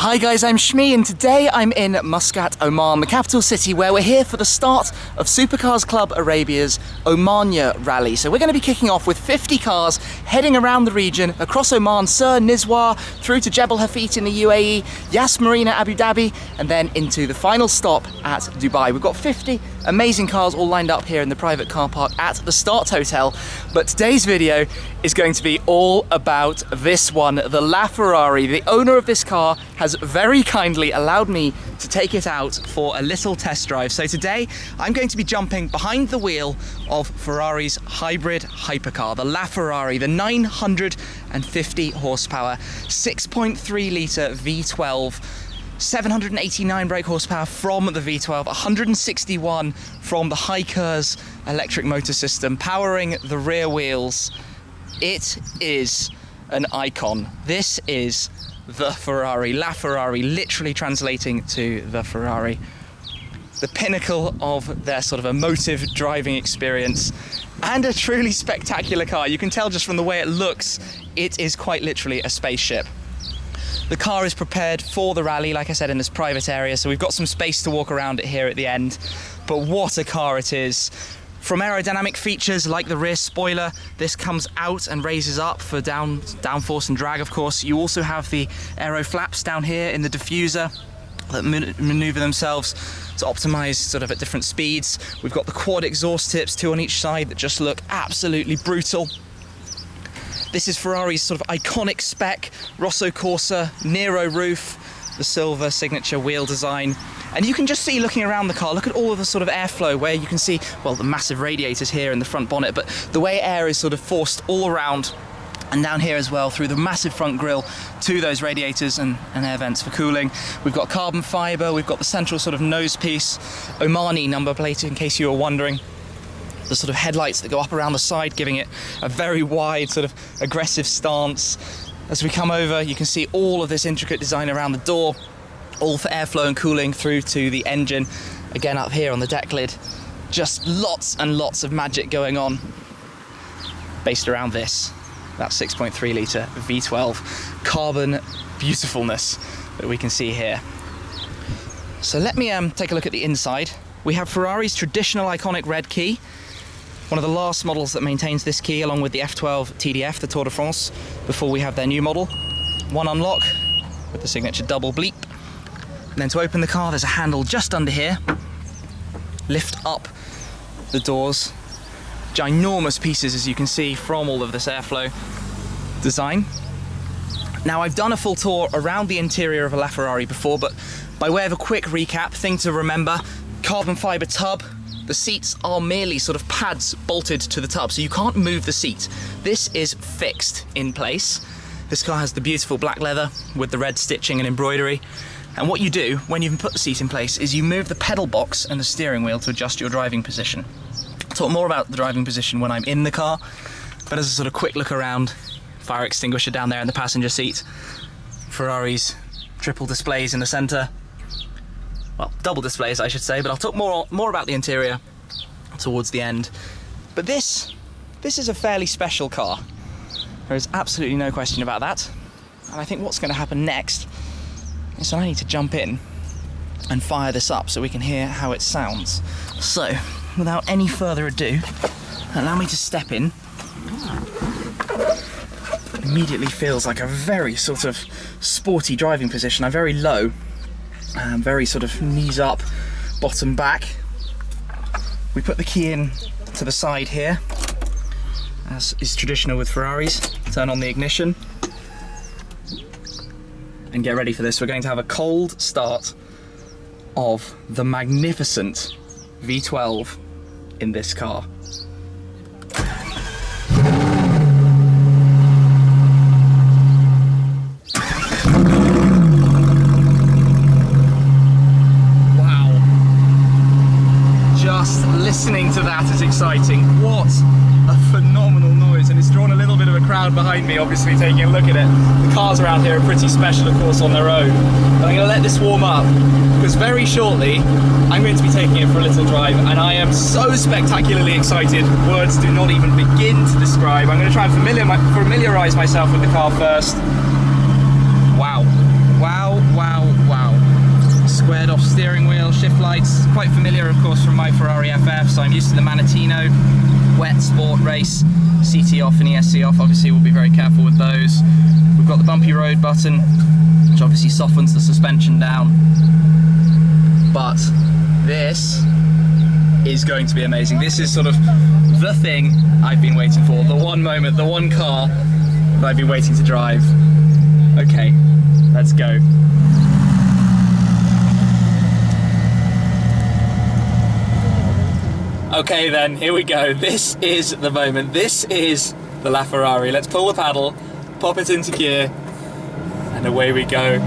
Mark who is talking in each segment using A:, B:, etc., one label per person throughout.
A: Hi guys, I'm Shmee and today I'm in Muscat, Oman, the capital city, where we're here for the start of Supercars Club Arabia's Omanya rally. So we're going to be kicking off with 50 cars heading around the region, across Oman, Sur, Nizwa, through to Jebel Hafit in the UAE, Yas Marina, Abu Dhabi, and then into the final stop at Dubai. We've got 50 amazing cars all lined up here in the private car park at the Start Hotel. But today's video is going to be all about this one, the LaFerrari. The owner of this car has very kindly allowed me to take it out for a little test drive. So today I'm going to be jumping behind the wheel of Ferrari's hybrid hypercar, the LaFerrari, the 950 horsepower, 6.3 litre V12, 789 brake horsepower from the V12, 161 from the Hypercar's electric motor system, powering the rear wheels. It is an icon. This is the Ferrari, LaFerrari, literally translating to the Ferrari. The pinnacle of their sort of emotive driving experience, and a truly spectacular car. You can tell just from the way it looks, it is quite literally a spaceship. The car is prepared for the rally, like I said, in this private area, so we've got some space to walk around it here at the end. But what a car it is. From aerodynamic features like the rear spoiler, this comes out and raises up for downforce and drag, of course. You also have the aero flaps down here in the diffuser that maneuver themselves to optimize sort of at different speeds. We've got the quad exhaust tips, 2 on each side, that just look absolutely brutal. This is Ferrari's sort of iconic spec, Rosso Corsa, Nero roof, the silver signature wheel design. And you can just see, looking around the car, look at all of the sort of airflow where you can see, well, the massive radiators here in the front bonnet, but the way air is sort of forced all around and down here as well through the massive front grille to those radiators and air vents for cooling. We've got carbon fibre, we've got the central sort of nose piece, Omani number plate in case you were wondering. The sort of headlights that go up around the side, giving it a very wide sort of aggressive stance. As we come over, you can see all of this intricate design around the door, all for airflow and cooling through to the engine. Again, up here on the deck lid, just lots and lots of magic going on based around this, that 6.3 litre V12 carbon beautifulness that we can see here. So let me take a look at the inside. We have Ferrari's traditional iconic red key, one of the last models that maintains this key, along with the F12 TDF, the Tour de France, before we have their new model. One unlock with the signature double bleep. And then to open the car, there's a handle just under here. Lift up the doors. Ginormous pieces, as you can see, from all of this airflow design. Now, I've done a full tour around the interior of a LaFerrari before, but by way of a quick recap, thing to remember, carbon fibre tub. The seats are merely sort of pads bolted to the tub, so you can't move the seat. This is fixed in place. This car has the beautiful black leather with the red stitching and embroidery. And what you do when you've put the seat in place is you move the pedal box and the steering wheel to adjust your driving position. I'll talk more about the driving position when I'm in the car, but as a sort of quick look around, fire extinguisher down there in the passenger seat, Ferrari's triple displays in the centre. Well, double displays, I should say, but I'll talk more about the interior towards the end. But this is a fairly special car. There is absolutely no question about that. And I think what's going to happen next is I need to jump in and fire this up so we can hear how it sounds. So, without any further ado, allow me to step in. It immediately feels like a very sort of sporty driving position. I'm very low. Very sort of knees up, bottom back. We put the key in to the side here, as is traditional with Ferraris. Turn on the ignition and get ready for this. We're going to have a cold start of the magnificent V12 in this car. Listening to that is exciting. What a phenomenal noise, and it's drawn a little bit of a crowd crowd behind me, obviously taking a look at it. The cars around here are pretty special, of course, on their own. But I'm going to let this warm up, because very shortly I'm going to be taking it for a little drive, and I am so spectacularly excited. Words do not even begin to describe. I'm going to try and familiarise myself with the car first. Wow. Wow, wow, wow. Squared off steering wheel, shift lights. Quite familiar, of course, from my Ferrari FF, so I'm used to the Manatino. Wet, sport, race, CT off and ESC off. Obviously we'll be very careful with those. We've got the bumpy road button, which obviously softens the suspension down. But this is going to be amazing. This is sort of the thing I've been waiting for. The one moment, the one car that I've been waiting to drive. Okay, let's go. Okay then, here we go. This is the moment. This is the LaFerrari. Let's pull the paddle, pop it into gear, and away we go.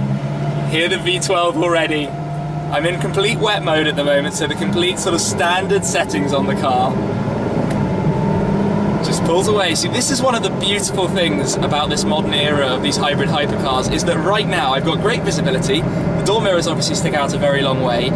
A: Hear the V12 already. I'm in complete wet mode at the moment, so the complete sort of standard settings on the car. Just pulls away. See, this is one of the beautiful things about this modern era of these hybrid hypercars, is that right now I've got great visibility. The door mirrors obviously stick out a very long way,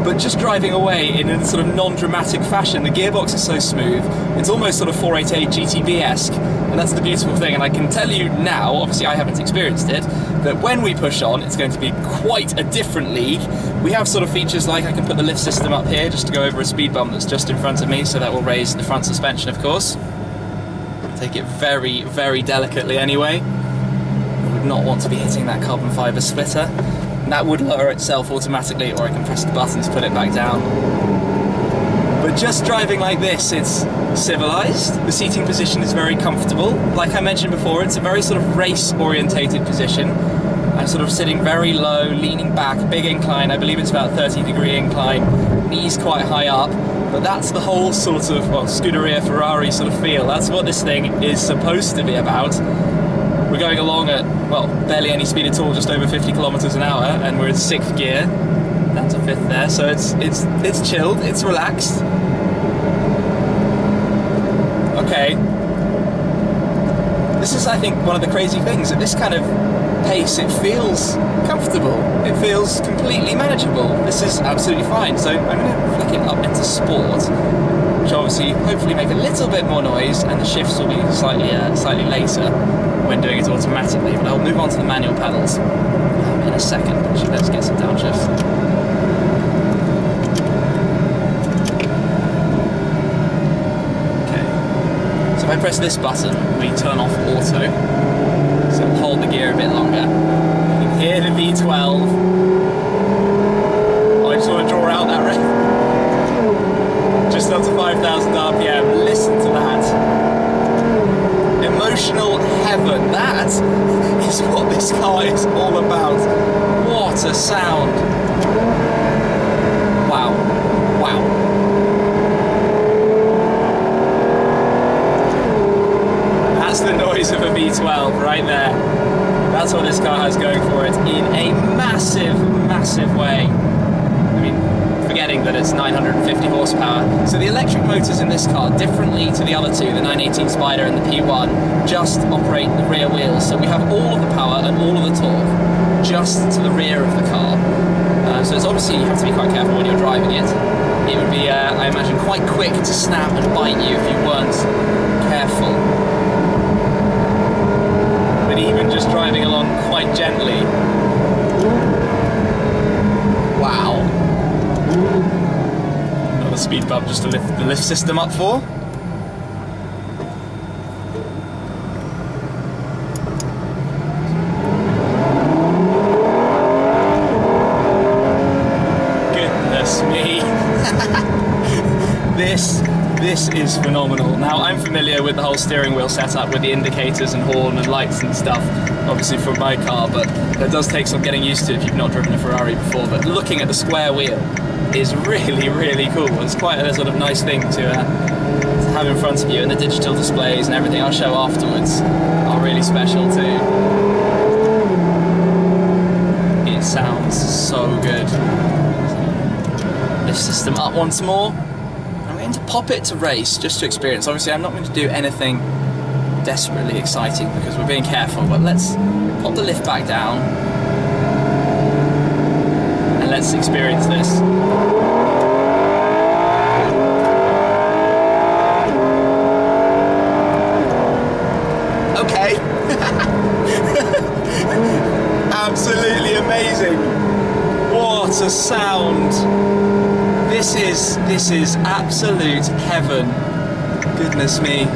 A: but just driving away in a sort of non-dramatic fashion, the gearbox is so smooth, it's almost sort of 488 GTB-esque, and that's the beautiful thing. And I can tell you now, obviously I haven't experienced it, that when we push on, it's going to be quite a different league. We have sort of features like I can put the lift system up here just to go over a speed bump that's just in front of me, so that will raise the front suspension, of course. Take it very, very delicately anyway. I would not want to be hitting that carbon fibre splitter. That would lower itself automatically, or I can press the button to put it back down. But just driving like this, it's civilized. The seating position is very comfortable. Like I mentioned before, it's a very sort of race-orientated position. I'm sort of sitting very low, leaning back, big incline. I believe it's about 30-degree incline, knees quite high up. But that's the whole sort of, well, Scuderia Ferrari sort of feel. That's what this thing is supposed to be about. We're going along at, well, barely any speed at all, just over 50 kilometers an hour, and we're in 6th gear, down to 5th there, so it's chilled, it's relaxed. Okay. This is, I think, one of the crazy things. At this kind of pace, it feels comfortable. It feels completely manageable. This is absolutely fine. So I'm going to flick it up into sport, which obviously, hopefully make a little bit more noise, and the shifts will be slightly later when doing it automatically, but I'll move on to the manual pedals in a second. Actually, let's get some downshift. Okay, so if I press this button, we turn off auto, so hold the gear a bit longer. You can hear the V12. Oh, I just want to draw out that rev. Just up to 5,000 RPM, listen to that. Emotional heaven. That is what this car is all about. What a sound. Wow. Wow. That's the noise of a V12 right there. That's what this car has going for it in a massive, massive way. I mean, forgetting that it's 950 horsepower. So the electric motors in this car, differently to the other two, the 918 Spyder and the P1, just operate the rear wheels. So we have all of the power and all of the torque just to the rear of the car. So it's obviously, you have to be quite careful when you're driving it. It would be, I imagine, quite quick to snap and bite you if you weren't careful. But even just driving along quite gently. Wow. Another speed bump just to lift the lift system up for. Goodness me. This is phenomenal. Now, I'm familiar with the whole steering wheel setup with the indicators and horn and lights and stuff, obviously from my car, but it does take some getting used to if you've not driven a Ferrari before. But looking at the square wheel is really, really cool. It's quite a sort of nice thing to have in front of you, and the digital displays and everything I'll show afterwards are really special too. It sounds so good. Lift system up once more. I'm going to pop it to race just to experience. Obviously I'm not going to do anything desperately exciting because we're being careful, but let's pop the lift back down and let's experience this. Okay. Absolutely amazing. What a sound. This is absolute heaven. Goodness me.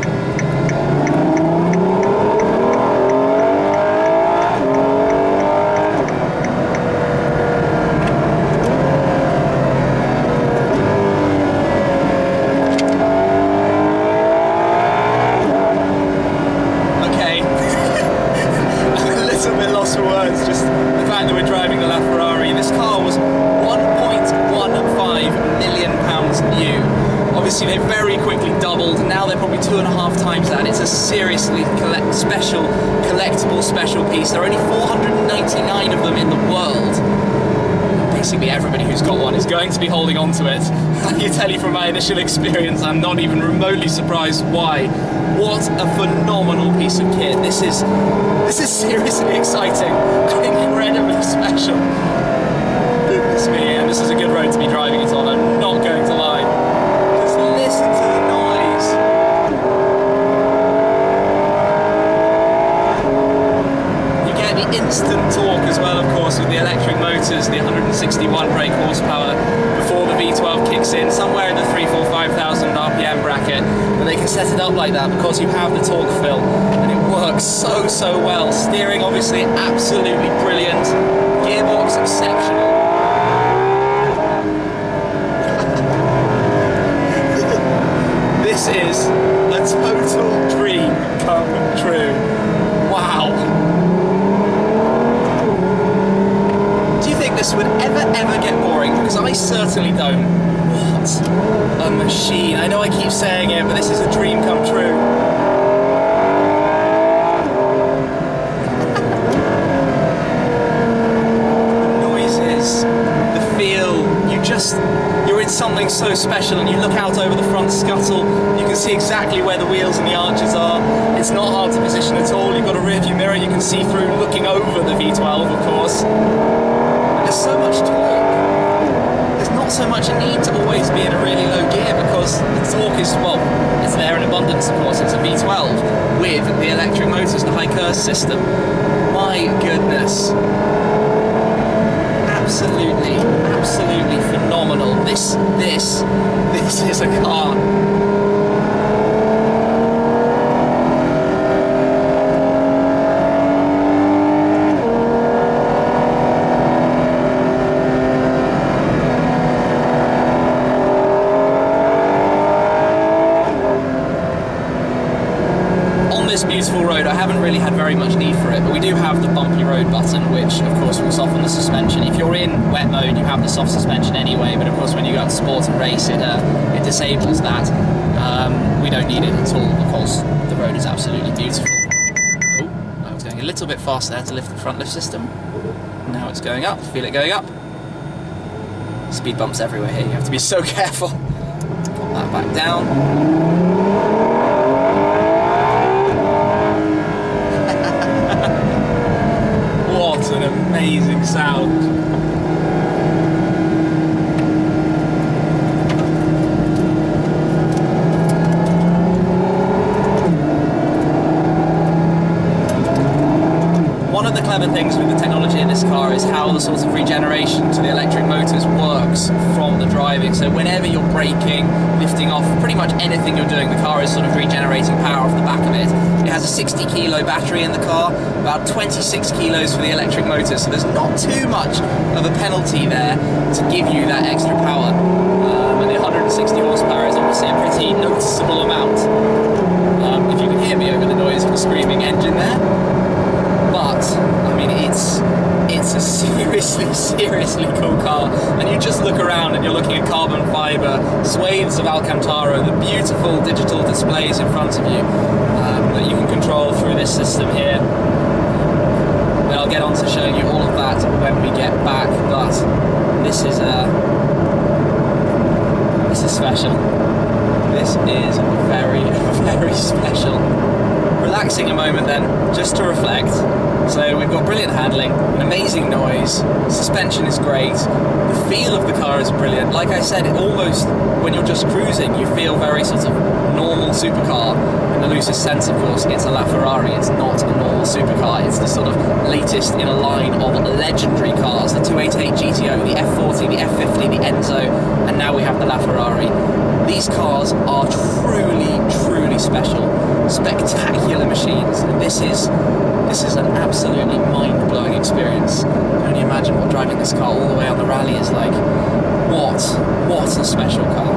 A: Obviously they very quickly doubled, and now they're probably 2.5 times that. It's a seriously collectible special piece. There are only 499 of them in the world. Basically everybody who's got one is going to be holding on to it. I can tell you from my initial experience, I'm not even remotely surprised why. What a phenomenal piece of kit. This is seriously exciting and incredibly special. Goodness me, and this is a good road to be driving it on, I'm not going to lie. Just listen to the noise. You get the instant torque as well, of course, with the electric motors, the 161 brake horsepower before the V12 kicks in, somewhere in the 3,000–5,000 RPM bracket. But they can set it up like that because you have the torque fill, and it works so well. Steering obviously absolutely brilliant, gearbox exceptional. This is a total dream come true. Wow. Do you think this would ever get boring? Because I certainly don't. What a machine. I know I keep saying it, but this is a dream come true. The noises, the feel, you're in something so special, and you look out over the front scuttle, you can see exactly where the wheels and the arches are. It's not hard to position at all. You've got a rear view mirror you can see through looking over the V12, of course. And there's so much torque. There's not so much a need to always be in a really low gear because the torque is, well, it's there in abundance, of course. It's a V12 with the electric motors, the hypercar system. My goodness. Absolutely phenomenal. This is a car. This beautiful road, I haven't really had very much need for it, but we do have the bumpy road button, which of course will soften the suspension. If you're in wet mode, you have the soft suspension anyway, but of course when you go out to sport and race, it disables that. We don't need it at all because the road is absolutely beautiful. Oh, I was going a little bit fast there to lift the front lift system. Now it's going up, feel it going up. Speed bumps everywhere here, you have to be so careful. Pop that back down. An amazing sound. One of the clever things with the technology in this car is how the sort of regeneration to the electric motors works from the driving. So whenever you're braking, lifting off, pretty much anything you're doing, the car is sort of regenerating power off the back of it. It has a 60 kilo battery in the car, about 26 kilos for the electric motor, so there's not too much of a penalty there to give you that extra power. And the 160 horsepower is obviously a pretty noticeable amount. If you can hear me over the noise of the screaming engine there. But, I mean, it's a seriously cool car, and you just look around and you're looking at carbon fibre, swathes of Alcantara, the beautiful digital displays in front of you that you can control through this system here. But I'll get on to showing you all of that when we get back, but this is special. This is very special.
B: relaxing a moment then, just to reflect. So we've got brilliant handling, an amazing noise, suspension is great, the feel of the car is brilliant. Like I said, it almost, when you're just cruising, you feel very sort of normal supercar. In the loosest sense, of course, it's a LaFerrari, it's not a normal supercar, it's the sort of latest in a line of legendary cars, the 288 GTO, the F40, the F50, the Enzo, and now we have the LaFerrari. These cars are truly, truly special, spectacular machines. This is an absolutely mind-blowing experience. You can only imagine what driving this car all the way on the rally is like. What a special car.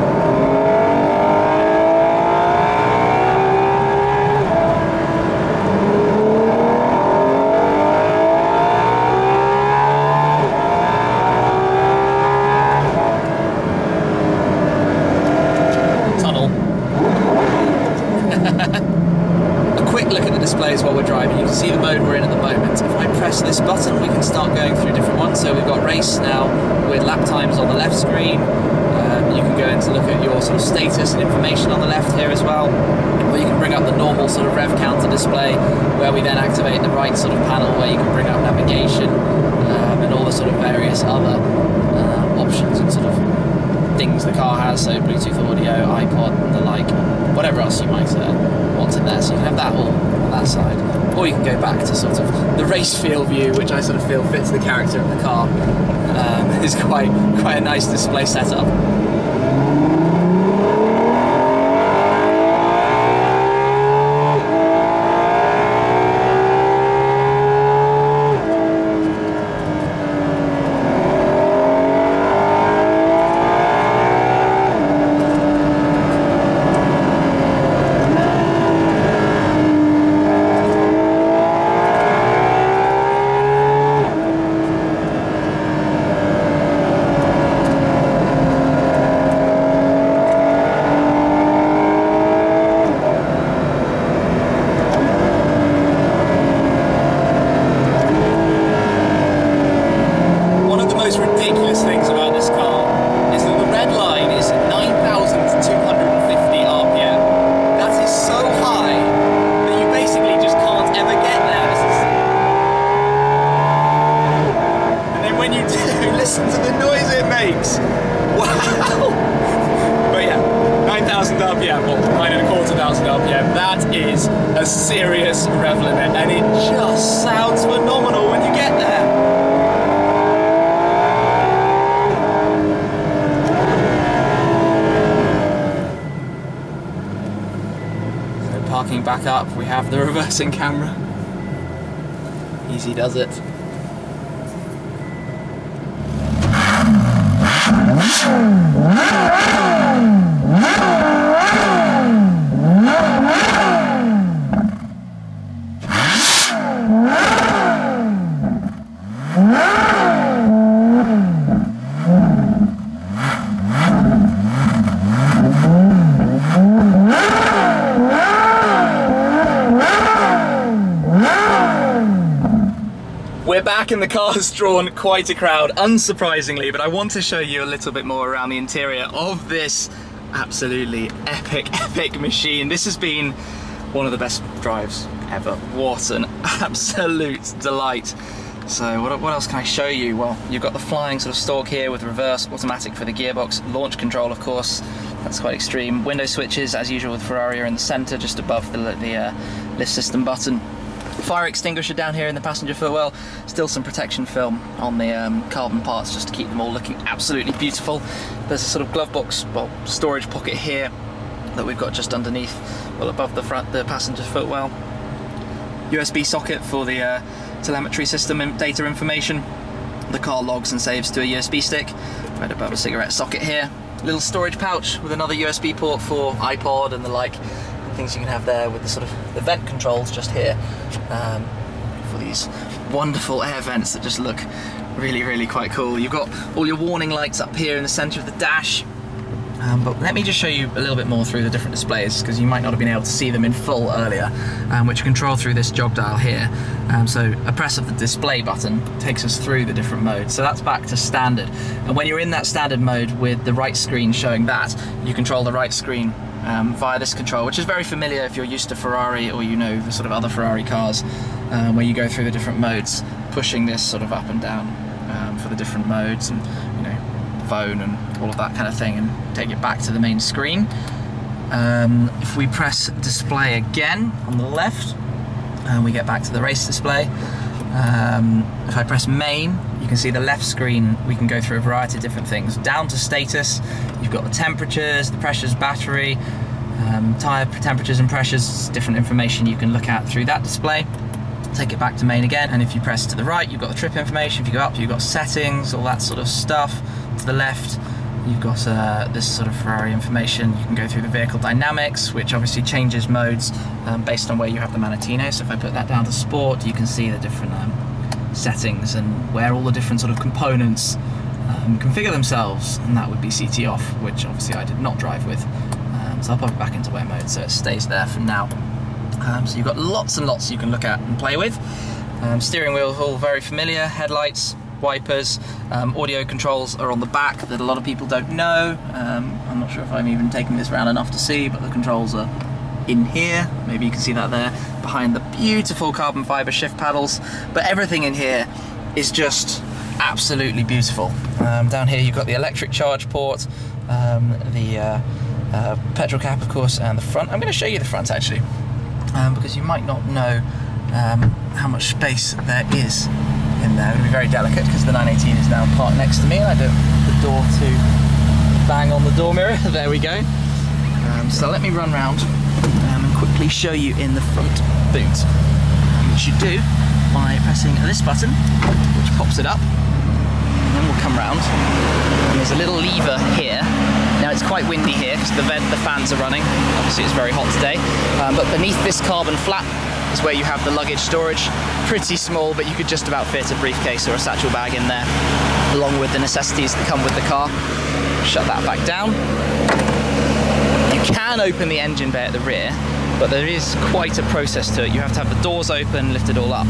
B: While we're driving, you can see the mode we're in at the moment. If I press this button, we can start going through different ones. So we've got race now with lap times on the left screen. You can go in to look at your sort of status and information on the left here as well. Or you can bring up the normal sort of rev counter display, where we then activate the right sort of panel where you can bring up navigation and all the sort of various other options and sort of things the car has, so Bluetooth audio, iPod, and the like, whatever else you might want in there. So you can have that all on that side, or you can go back to sort of the race feel view, which I sort of feel fits the character of the car. It's quite a nice display setup. Serious rev limit, and it just sounds phenomenal when you get there. So parking back up, we have the reversing camera. Easy does it. We're back and the car has drawn quite a crowd, unsurprisingly, but I want to show you a little bit more around the interior of this absolutely epic machine. This has been one of the best drives ever. What an absolute delight. So what else can I show you? Well, you've got the flying sort of stalk here with reverse automatic for the gearbox, launch control of course, that's quite extreme. Window switches as usual with Ferrari are in the centre just above the lift system button. Fire extinguisher down here in the passenger footwell, still some protection film on the carbon parts just to keep them all looking absolutely beautiful. There's a sort of glove box, well, storage pocket here that we've got just underneath, well above the passenger footwell. USB socket for the telemetry system and data information. The car logs and saves to a USB stick. Right above a cigarette socket here. Little storage pouch with another USB port for iPod and the like. Things you can have there with the sort of the vent controls just here for these wonderful air vents that just look really quite cool. You've got all your warning lights up here in the center of the dash. But let me just show you a little bit more through the different displays because you might not have been able to see them in full earlier, which you control through this jog dial here. So a press of the display button takes us through the different modes. So that's back to standard. And when you're in that standard mode with the right screen showing that, you control the right screen via this control, which is very familiar if you're used to Ferrari or you know the sort of other Ferrari cars, where you go through the different modes, pushing this sort of up and down for the different modes, and you know, phone and all of that kind of thing, and take it back to the main screen. If we press display again on the left, we get back to the race display. If I press main, you can see the left screen. We can go through a variety of different things. Down to status, you've got the temperatures, the pressures, battery, tyre temperatures and pressures, different information you can look at through that display. Take it back to main again, and if you press to the right, you've got the trip information. If you go up, you've got settings, all that sort of stuff. To the left, you've got this sort of Ferrari information. You can go through the vehicle dynamics, which obviously changes modes based on where you have the Manettino. So if I put that down to sport, you can see the different settings and where all the different sort of components configure themselves, and that would be CT off, which obviously I did not drive with. So I'll pop it back into wear mode so it stays there for now. So you've got lots and lots you can look at and play with. Steering wheel, all very familiar, headlights, wipers, audio controls are on the back that a lot of people don't know. I'm not sure if I'm even taking this round enough to see, but the controls are in here. Maybe you can see that there behind the beautiful carbon fiber shift paddles, but everything in here is just absolutely beautiful. Down here you've got the electric charge port, the petrol cap of course, and the front. I'm going to show you the front actually, because you might not know how much space there is in there. It'll be very delicate because the 918 is now parked next to me and I don't want the door to bang on the door mirror. There we go. So let me run round and quickly show you in the front boot, which you do by pressing this button, which pops it up, and then we'll come round, and there's a little lever here. Now it's quite windy here because the fans are running, obviously it's very hot today, but beneath this carbon flap is where you have the luggage storage. Pretty small, but you could just about fit a briefcase or a satchel bag in there, along with the necessities that come with the car. Shut that back down. You can open the engine bay at the rear, but there is quite a process to it. You have to have the doors open, lift it all up,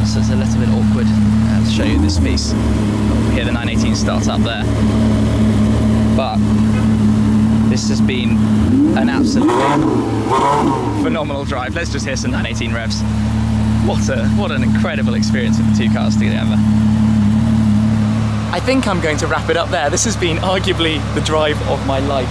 B: so it's a little bit awkward to show you this piece. We hear the 918 start up there. But this has been an absolutely phenomenal drive. Let's just hear some 918 revs. What an incredible experience with the two cars together.
A: I think I'm going to wrap it up there. This has been arguably the drive of my life.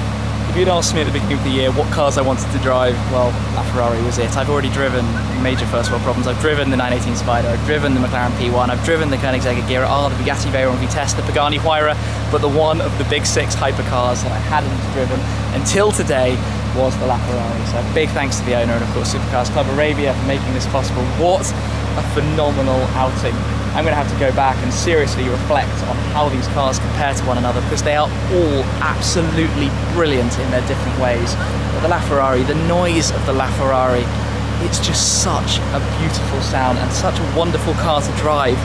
A: If you'd asked me at the beginning of the year what cars I wanted to drive, well, LaFerrari was it. I've already driven major first world problems. I've driven the 918 Spyder, I've driven the McLaren P1, I've driven the Koenigsegg Agera R, the Bugatti Veyron Vitesse, the Pagani Huayra, but the one of the big six hypercars that I hadn't driven until today was the LaFerrari. So a big thanks to the owner and of course Supercars Club Arabia for making this possible. What a phenomenal outing. I'm going to have to go back and seriously reflect on how these cars compare to one another, because they are all absolutely brilliant in their different ways. But the LaFerrari, the noise of the LaFerrari, it's just such a beautiful sound and such a wonderful car to drive.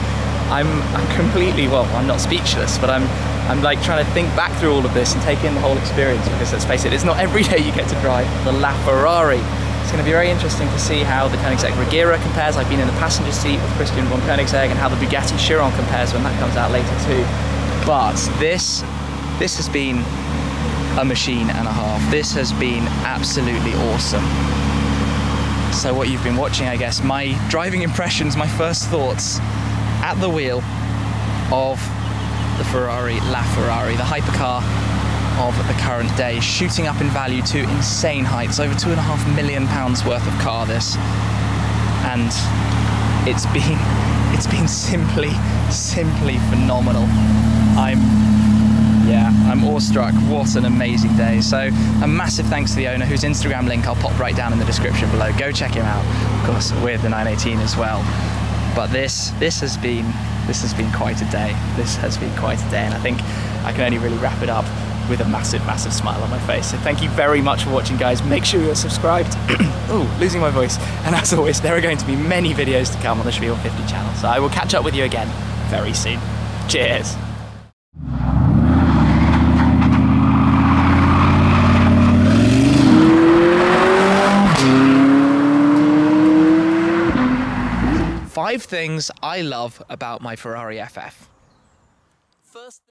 A: I'm completely, well, I'm not speechless, but I'm like trying to think back through all of this and take in the whole experience, because let's face it, it's not every day you get to drive the LaFerrari. It's going to be very interesting to see how the Koenigsegg Agera compares. I've been in the passenger seat with Christian von Koenigsegg, and how the Bugatti Chiron compares when that comes out later too. But this has been a machine and a half. This has been absolutely awesome. So what you've been watching, I guess, my driving impressions, my first thoughts at the wheel of the Ferrari LaFerrari, the hypercar of the current day, shooting up in value to insane heights, over £2.5 million worth of car this, and it's been simply phenomenal. I'm awestruck. What an amazing day. So a massive thanks to the owner, whose Instagram link I'll pop right down in the description below. Go check him out, of course, with the 918 as well. But this has been quite a day. This has been quite a day, and I think I can only really wrap it up with a massive smile on my face. So thank you very much for watching, guys. Make sure you're subscribed. Oh, losing my voice. And as always, there are going to be many videos to come on the Shmee 150 channel. So I will catch up with you again very soon. Cheers. Five things I love about my Ferrari FF. First